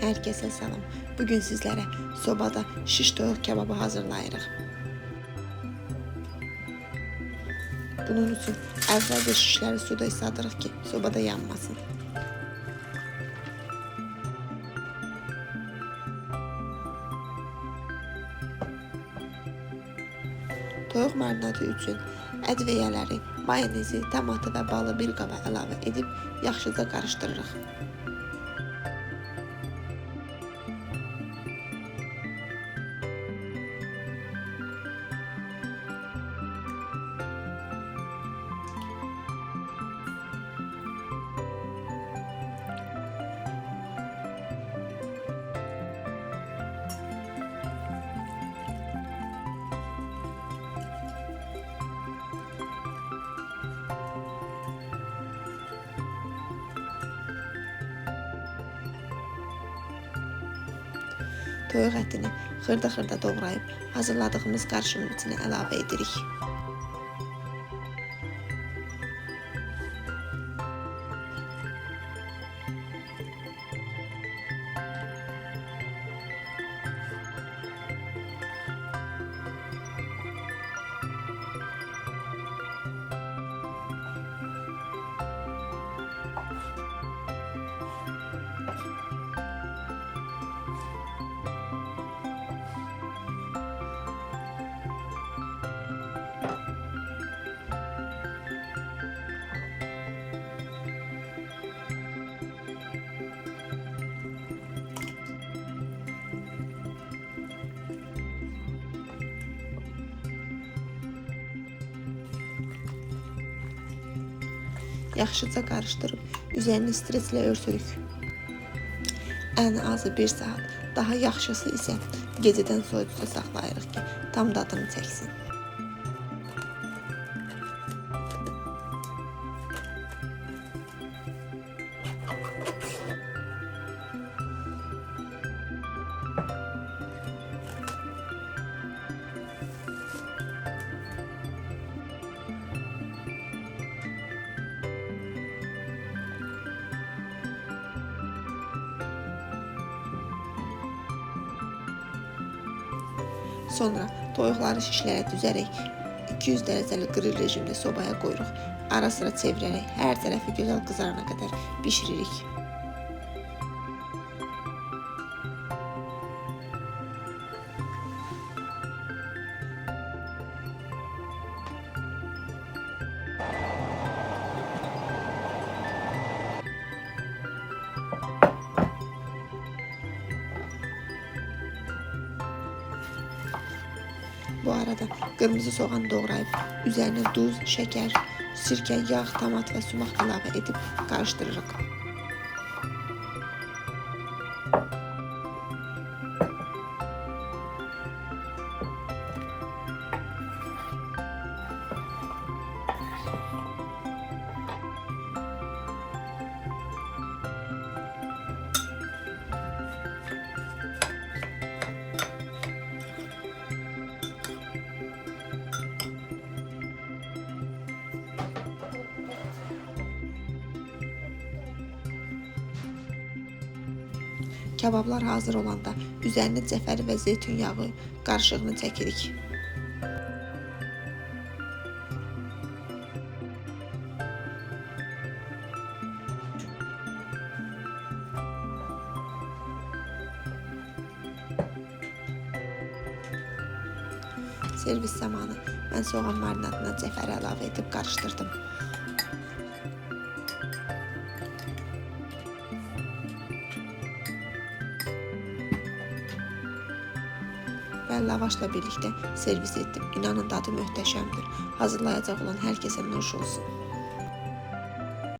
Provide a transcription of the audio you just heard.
Herkese salam. Bugün sizlere sobada şiş toyuq kebabı hazırlayırıq. Bunun için əvvəlcə şişləri suda isladırıq ki, sobada yanmasın. Toyuq marinadı üçün ədviyələri, mayonezi, tomatı və balı bir qaba əlavə edib yaxşıca qarışdırırıq. Toyuq ətini xırda-xırda doğrayıb hazırladığımız qarışımın içine əlavə edirik. Yaxşıca qarışdırıb üzərini streçlə örtürük. Ən azı 1 saat, daha yaxşısı isə gecədən soyucuda saxlayırıq ki, tam dadını çəksin. Sonra toyuqları şişlərə düzərək 200 dərəcəli qril rejimdə sobaya qoyuruq. Ara sıra çevirərək hər tərəfi gözəl qızarana qədər bişiririk. Bu arada kırmızı soğan doğrayıp üzerine tuz, şeker, sirke, yağ, tomat ve sumak ilave edip karıştırırıq. Kebablar hazır olanda üzerine cəfəri və zeytinyağı qarışığını çəkirik. Servis zamanı mən soğan marinadına cəfəri əlavə edib qarışdırdım. Ve lavaşla birlikte servis ettim. İnanın tadı möhtəşəmdir. Hazırlayacak olan herkese nuş olsun.